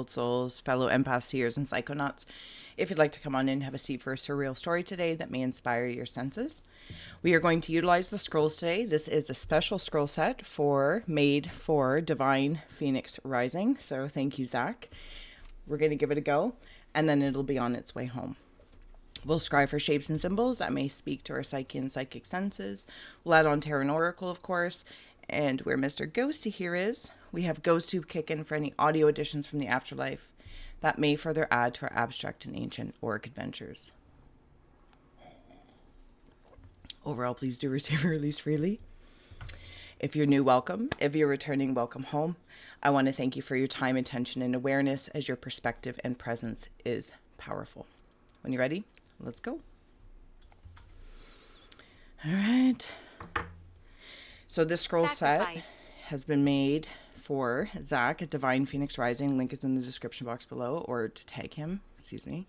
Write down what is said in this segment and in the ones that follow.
old souls, fellow empaths, seers, and psychonauts. If you'd like to come on in, have a seat for a surreal story today that may inspire your senses. We are going to utilize the scrolls today. This is a special scroll set made for Divine Phoenix Rising. So thank you, Zach. We're going to give it a go, and then it'll be on its way home. We'll scry for shapes and symbols that may speak to our psyche and psychic senses. We'll add on tarot and oracle, of course. And where Mr. Ghosty here is, we have GhostTube kick in for any audio additions from the afterlife that may further add to our abstract and ancient auric adventures. Overall, please do receive and release freely. If you're new, welcome. If you're returning, welcome home. I want to thank you for your time, attention, and awareness, as your perspective and presence is powerful. When you're ready, let's go. All right. So this scroll set has been made for Zach at Divine Phoenix Rising. Link is in the description box below, or to tag him, excuse me.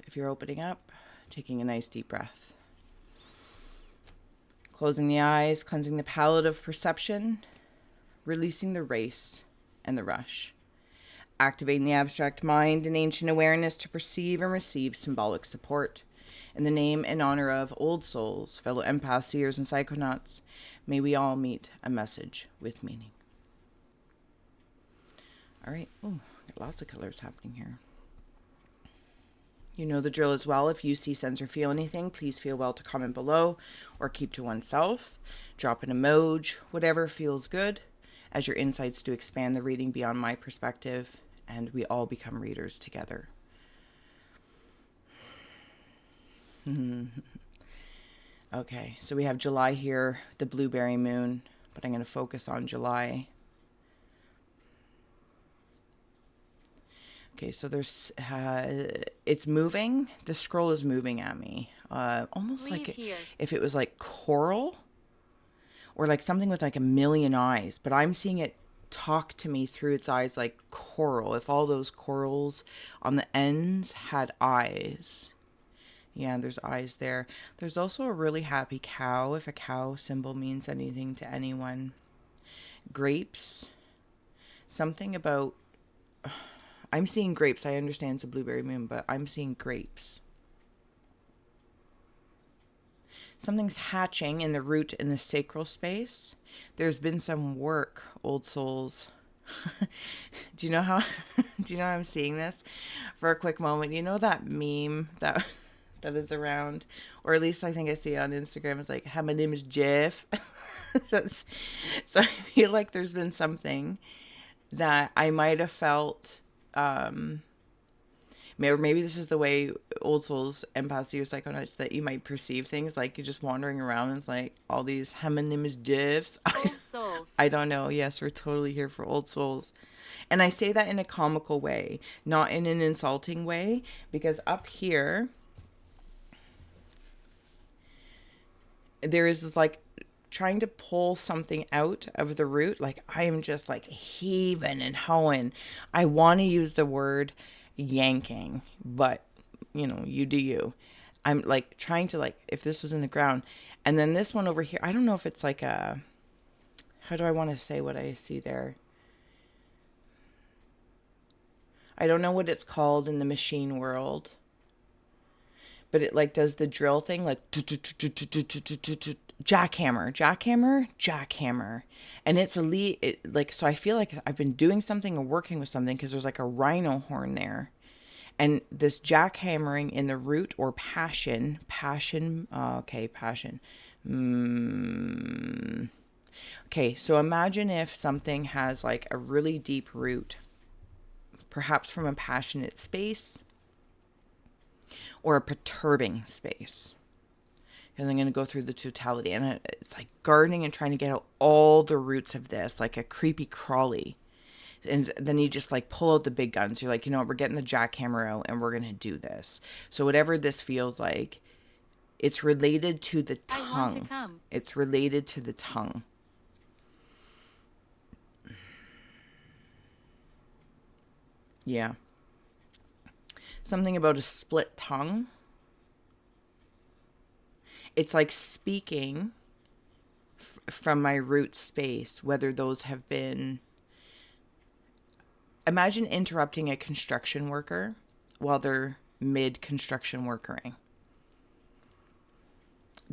If you're opening up, taking a nice deep breath. Closing the eyes, cleansing the palette of perception, releasing the race and the rush. Activating the abstract mind and ancient awareness to perceive and receive symbolic support. In the name and honor of old souls, fellow empaths, seers, and psychonauts, may we all meet a message with meaning. All right. Oh, got lots of colors happening here. You know the drill as well. If you see, sense, or feel anything, please feel well to comment below or keep to oneself. Drop an emoji, whatever feels good, as your insights do expand the reading beyond my perspective, and we all become readers together. Okay, so we have July here, the blueberry moon, but I'm going to focus on July. Okay, so there's, it's moving. The scroll is moving at me. Almost like if it was like coral or like something with like a million eyes, but I'm seeing it talk to me through its eyes like coral. If all those corals on the ends had eyes. Yeah, there's eyes there. There's also a really happy cow, if a cow symbol means anything to anyone. Grapes. Something about... I'm seeing grapes. I understand it's a blueberry moon, but I'm seeing grapes. Something's hatching in the root in the sacral space. There's been some work, old souls. Do you know how I'm seeing this? For a quick moment, you know that meme that is around, or at least I think I see it on Instagram. It's like, hi, my name is Jeff. So I feel like there's been something that I might have felt, maybe this is the way old souls, empaths, seers, psychonauts, that you might perceive things, like you're just wandering around and it's like all these, hi, my name is Jeffs. Old souls. I don't know. Yes, we're totally here for old souls. And I say that in a comical way, not in an insulting way, because up here, there is this like trying to pull something out of the root. Like I am just like heaving and hoeing. I want to use the word yanking, but you know, you do you. I'm like trying to, like, if this was in the ground, and then this one over here, I don't know if it's like a, how do I want to say what I see there? I don't know what it's called in the machine world, but it like does the drill thing, like jackhammer. And it's like, so I feel like I've been doing something or working with something, because there's like a rhino horn there. And this jackhammering in the root, or passion. Okay, so imagine if something has like a really deep root, perhaps from a passionate space or a perturbing space. And I'm going to go through the totality, and it's like gardening and trying to get out all the roots of this, like a creepy crawly. And then you just like pull out the big guns. You're like, you know what, we're getting the jackhammer out and we're going to do this. So whatever this feels like, it's related to the tongue. I want to come. It's related to the tongue. Yeah. Something about a split tongue. It's like speaking from my root space, whether those have been Imagine interrupting a construction worker while they're mid-construction workering.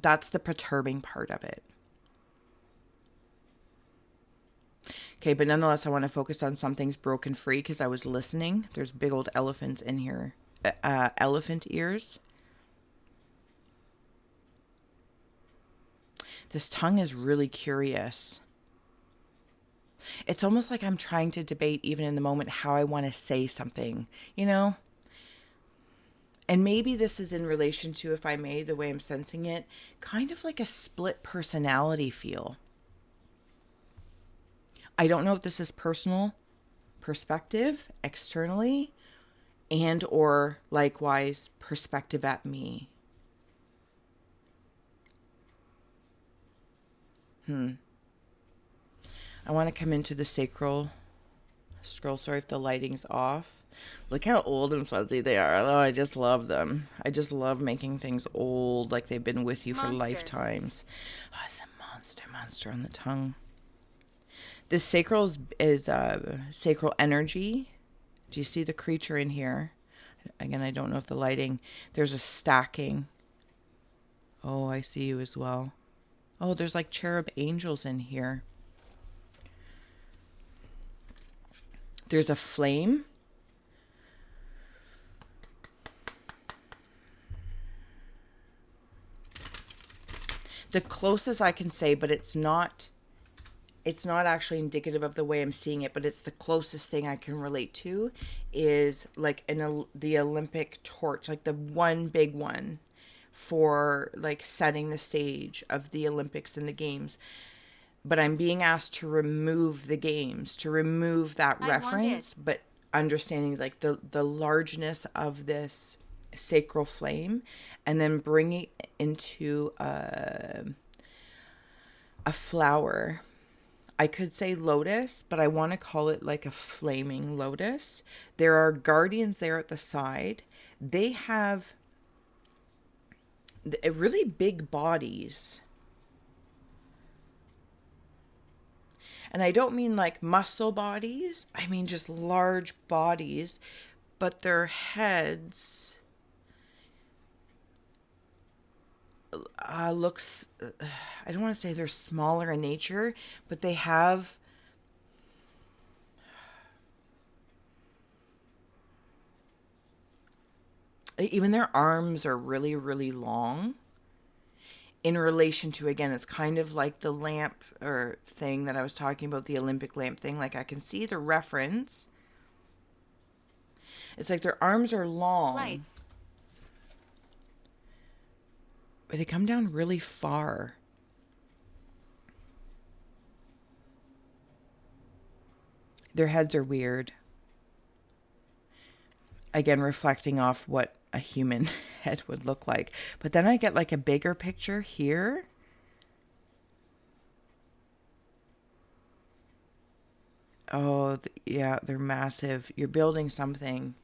That's the perturbing part of it. Okay, but nonetheless, I want to focus on something's broken free because I was listening. There's big old elephants in here. Elephant ears. This tongue is really curious. It's almost like I'm trying to debate, even in the moment, how I want to say something, you know? And maybe this is in relation to, if I may, the way I'm sensing it, kind of like a split personality feel. I don't know if this is personal perspective externally and or likewise perspective at me. I want to come into the sacral scroll. Sorry if the lighting's off. Look how old and fuzzy they are. Oh, I just love them. I just love making things old, like they've been with you for lifetimes. Oh, it's a monster on the tongue. This sacral is sacral energy. Do you see the creature in here? Again, I don't know if the lighting. There's a stacking. Oh, I see you as well. Oh, there's like cherub angels in here. There's a flame. The closest I can say, but it's not actually indicative of the way I'm seeing it, but it's the closest thing I can relate to, is like the Olympic torch, like the one big one for like setting the stage of the Olympics and the games. But I'm being asked to remove the games, to remove that reference, but understanding like the largeness of this sacral flame, and then bring it into a flower. I could say lotus, but I want to call it like a flaming lotus. There are guardians there at the side. They have really big bodies. And I don't mean like muscle bodies. I mean just large bodies. But their heads looks, I don't want to say they're smaller in nature, but they have even their arms are really, really long. In relation to, again, it's kind of like the lamp or thing that I was talking about, the Olympic lamp thing. Like I can see the reference. It's like their arms are long. Lights. But they come down really far. Their heads are weird. Again, reflecting off what a human head would look like. But then I get like a bigger picture here. Oh, yeah, they're massive. You're building something.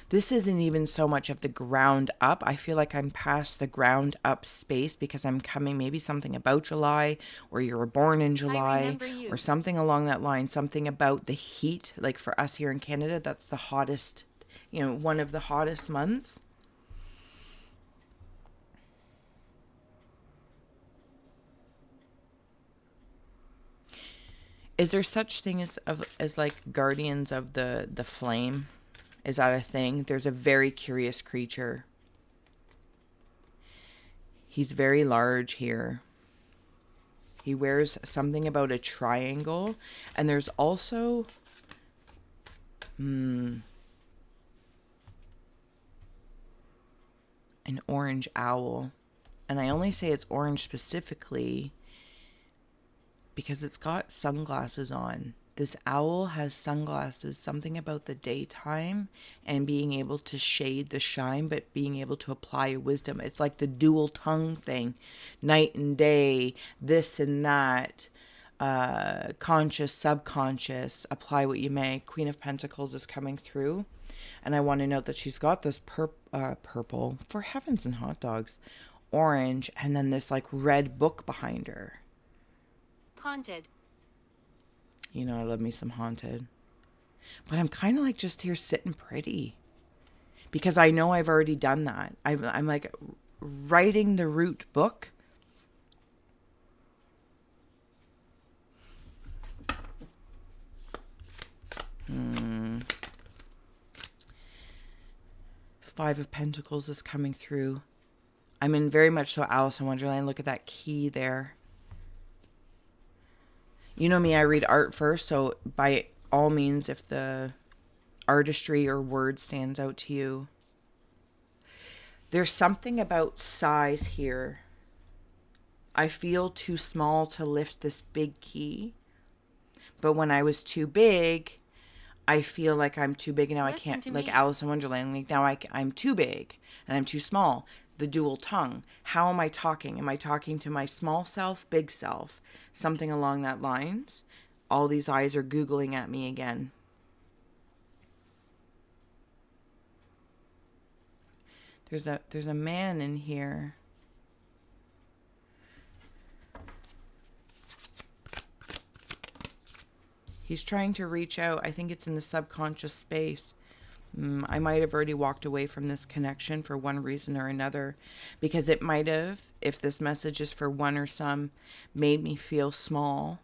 This isn't even so much of the ground up. I feel like I'm past the ground up space because I'm coming maybe something about July, or you were born in July, or something along that line. Something about the heat. Like for us here in Canada, that's the hottest, one of the hottest months. Is there such thing as like guardians of the flame? Is that a thing? There's a very curious creature. He's very large here. He wears something about a triangle. And there's also an orange owl. And I only say it's orange specifically because it's got sunglasses on. This owl has sunglasses, something about the daytime and being able to shade the shine, but being able to apply wisdom. It's like the dual tongue thing, night and day, this and that, conscious, subconscious, apply what you may. Queen of Pentacles is coming through. And I want to note that she's got this purple, for heavens and hot dogs, orange, and then this like red book behind her. Haunted. I love me some haunted. But I'm kind of like just here sitting pretty because I know I've already done that. I'm like writing the root book. Five of Pentacles is coming through. I'm in very much so Alice in Wonderland. Look at that key there. You know me, I read art first. So by all means, if the artistry or word stands out to you, there's something about size here. I feel too small to lift this big key. But when I was too big, I feel like I'm too big and now I can't, like Alice in Wonderland, like now I'm too big and I'm too small. The dual tongue. How am I talking? Am I talking to my small self, big self? Something along that lines. All these eyes are Googling at me again. There's a man in here. He's trying to reach out. I think it's in the subconscious space. I might have already walked away from this connection for one reason or another, because it might have, if this message is for one or some, made me feel small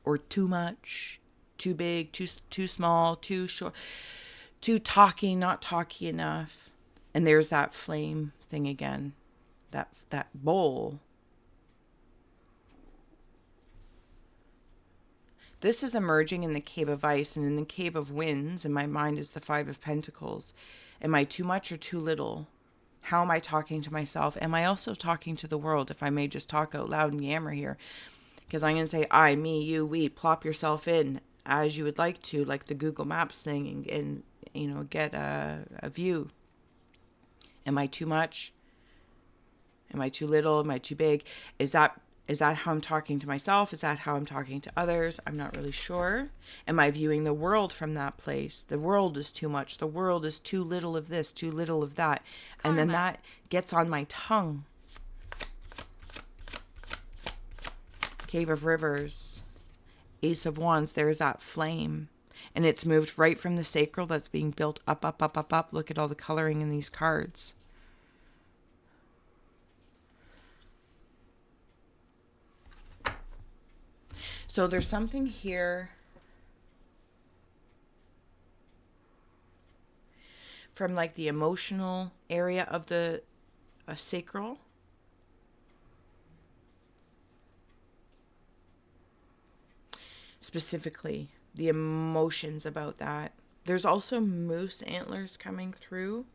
or too much, too big, too small, too short, too talky, not talky enough. And there's that flame thing again, that bowl. This is emerging in the Cave of Ice, and in the Cave of Winds, in my mind, is the Five of Pentacles. Am I too much or too little? How am I talking to myself? Am I also talking to the world? If I may just talk out loud and yammer here. Because I'm going to say I, me, you, we. Plop yourself in as you would like to, like the Google Maps thing, and you know, get a view. Am I too much? Am I too little? Am I too big? Is that how I'm talking to myself? Is that how I'm talking to others? I'm not really sure. Am I viewing the world from that place? The world is too much. The world is too little of this, too little of that. Karma. And then that gets on my tongue. Cave of Rivers. Ace of Wands. There's that flame. And it's moved right from the sacral that's being built up, up, up, up, up. Look at all the coloring in these cards. So there's something here from like the emotional area of the sacral. Specifically, the emotions about that. There's also moose antlers coming through.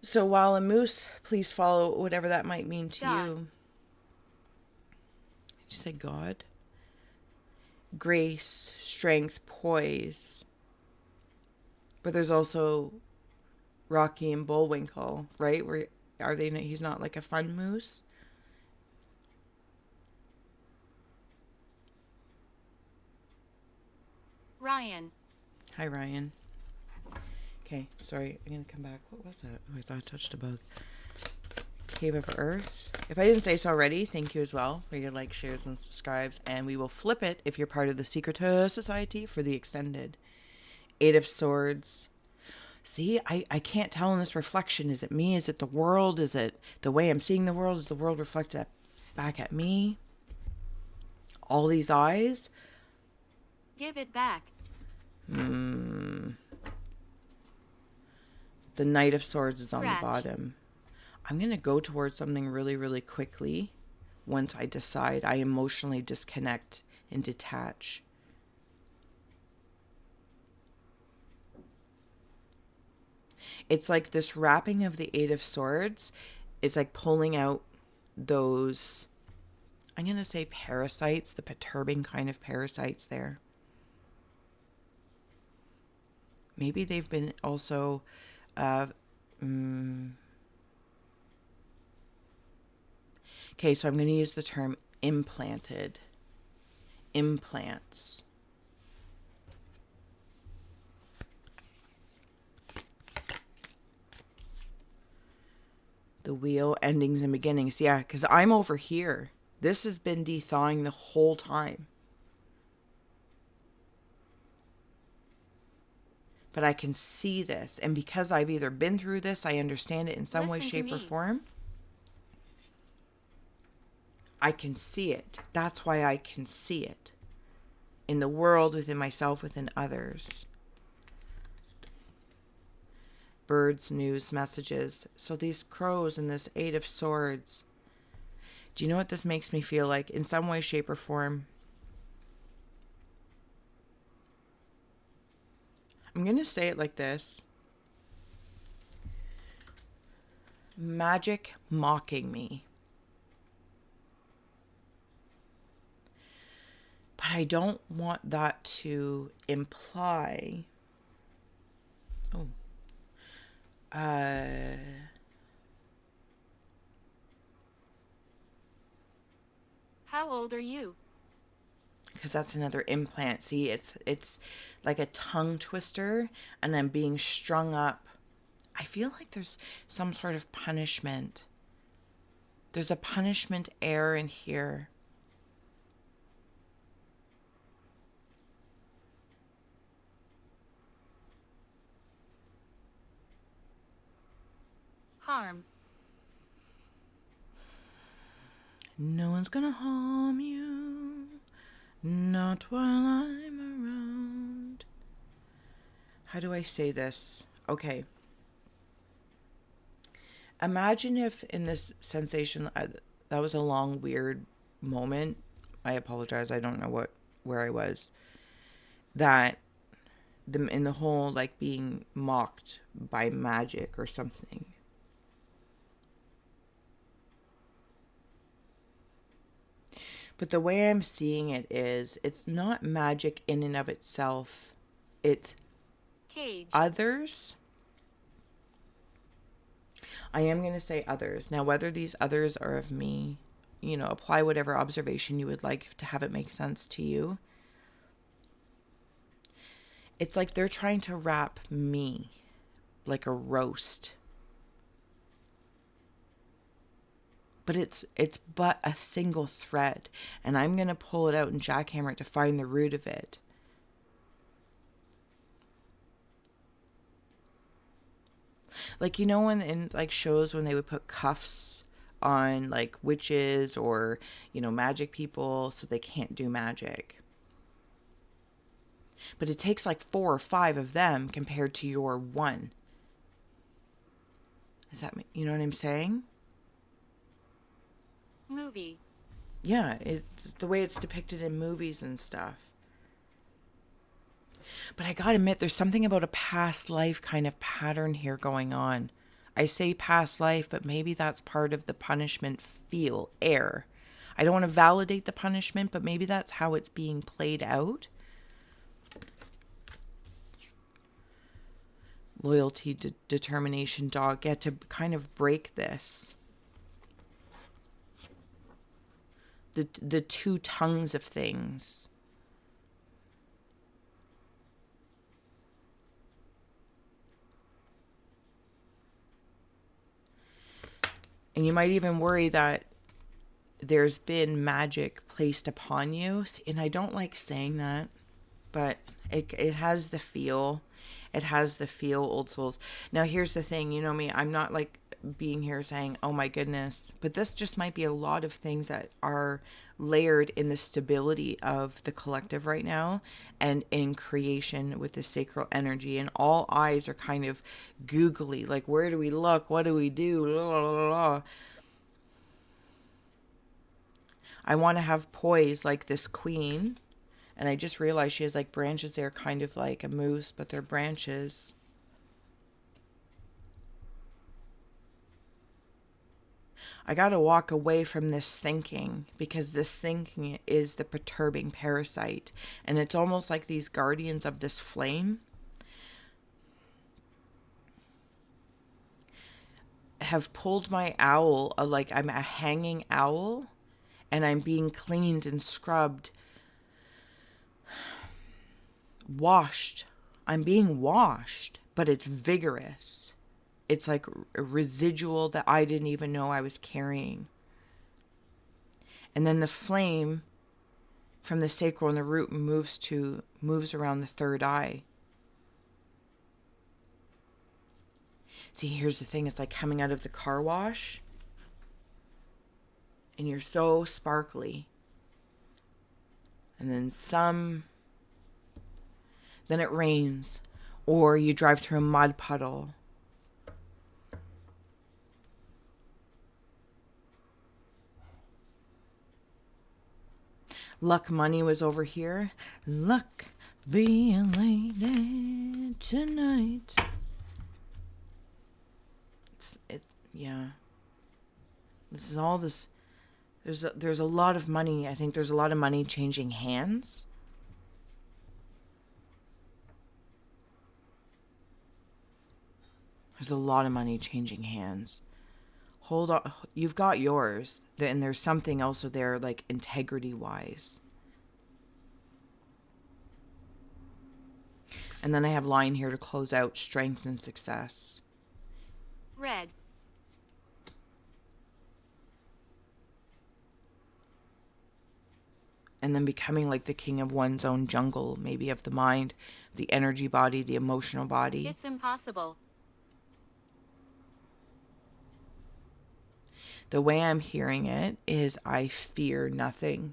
So while a moose, please follow whatever that might mean to you. Did you say God? Grace, strength, poise. But there's also Rocky and Bullwinkle, right? Where are they? He's not like a fun moose. Ryan. Hi, Ryan. Okay, sorry. I'm going to come back. What was that? Oh, I thought I touched a bug. Cave of Earth. If I didn't say so already, thank you as well for your likes, shares, and subscribes. And we will flip it if you're part of the Secret Society for the extended. Eight of Swords. See, I can't tell in this reflection. Is it me? Is it the world? Is it the way I'm seeing the world? Is the world reflected back at me? All these eyes. Give it back. The Knight of Swords is on the bottom. I'm going to go towards something really, really quickly once I decide I emotionally disconnect and detach. It's like this wrapping of the Eight of Swords is like pulling out those, I'm going to say parasites, the perturbing kind of parasites there. Maybe they've been also, okay, so I'm going to use the term implanted. Implants. The wheel, endings and beginnings. Yeah, because I'm over here. This has been de-thawing the whole time. but I can see this. And because I've either been through this, I understand it in some way, Listen to shape, or me. form. I can see it. That's why I can see it. In the world, within myself, within others. Birds, news, messages. So these crows and this Eight of Swords. Do you know what this makes me feel like? In some way, shape, or form. I'm going to say it like this. Magic mocking me. But I don't want that to imply... Oh. How old are you? Because that's another implant. See, it's like a tongue twister, and I'm being strung up. I feel like there's some sort of punishment. There's a punishment air in here. Harm. No one's gonna harm you, not while I'm around. How do I say this? Okay. Imagine if in this sensation, that was a long, weird moment. I apologize. I don't know where I was. That in the whole like being mocked by magic or something. But the way I'm seeing it is, it's not magic in and of itself. It's Cage. others. I am going to say others. Now, whether these others are of me, apply whatever observation you would like to have it make sense to you. It's like they're trying to wrap me like a roast. But it's but a single thread. And I'm going to pull it out and jackhammer it to find the root of it. Like, when in like shows when they would put cuffs on like witches or, magic people so they can't do magic. But it takes like 4 or 5 of them compared to your one. Is that, you know what I'm saying? Movie. Yeah, it's the way it's depicted in movies and stuff. But I gotta admit, there's something about a past life kind of pattern here going on. I say past life, but maybe that's part of the punishment air. I don't want to validate the punishment, but maybe that's how it's being played out. Loyalty, determination, dog. Get to kind of break this. The two tongues of things. And you might even worry that there's been magic placed upon you. And I don't like saying that, but it has the feel. It has the feel, old souls. Now, here's the thing. You know me, I'm not like being here saying, oh my goodness. But this just might be a lot of things that are layered in the stability of the collective right now and in creation with the sacral energy. And all eyes are kind of googly. Like, where do we look? What do we do? La, la, la, la. I want to have poise like this queen. And I just realized she has like branches there, kind of like a moose, but they're branches. I got to walk away from this thinking because this thinking is the perturbing parasite. And it's almost like these guardians of this flame have pulled my owl, like I'm a hanging owl, and I'm being cleaned and scrubbed. Washed. I'm being washed, but it's vigorous. It's like a residual that I didn't even know I was carrying. And then the flame from the sacral and the root moves around the third eye. See, here's the thing. It's like coming out of the car wash. And you're so sparkly. And then it rains. Or you drive through a mud puddle. Luck money was over here. Luck be a lady tonight. Yeah. This is all this. There's a lot of money. I think there's a lot of money changing hands. There's a lot of money changing hands. Hold on. You've got yours. And there's something also there, like integrity-wise. And then I have line here to close out strength and success. Red. And then becoming like the king of one's own jungle, maybe of the mind, the energy body, the emotional body. It's impossible. The way I'm hearing it is I fear nothing,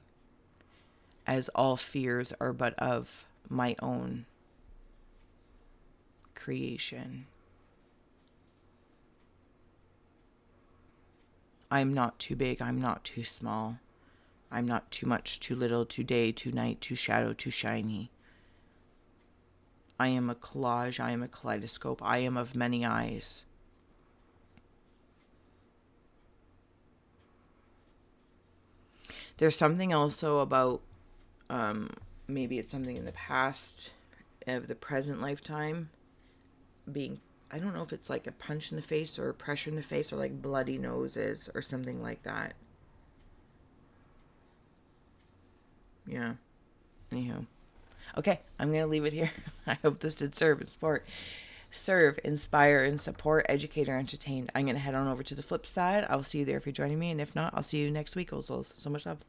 as all fears are but of my own creation. I'm not too big, I'm not too small. I'm not too much, too little, too day, too night, too shadow, too shiny. I am a collage, I am a kaleidoscope, I am of many eyes. There's something also about, maybe it's something in the past of the present lifetime being, I don't know if it's like a punch in the face or a pressure in the face or like bloody noses or something like that. Yeah. Anywho. Okay, I'm going to leave it here. I hope this did serve and support. Serve, inspire, and support, educate, or entertain. I'm going to head on over to the flip side. I will see you there if you're joining me. And if not, I'll see you next week, Ozos. So much love.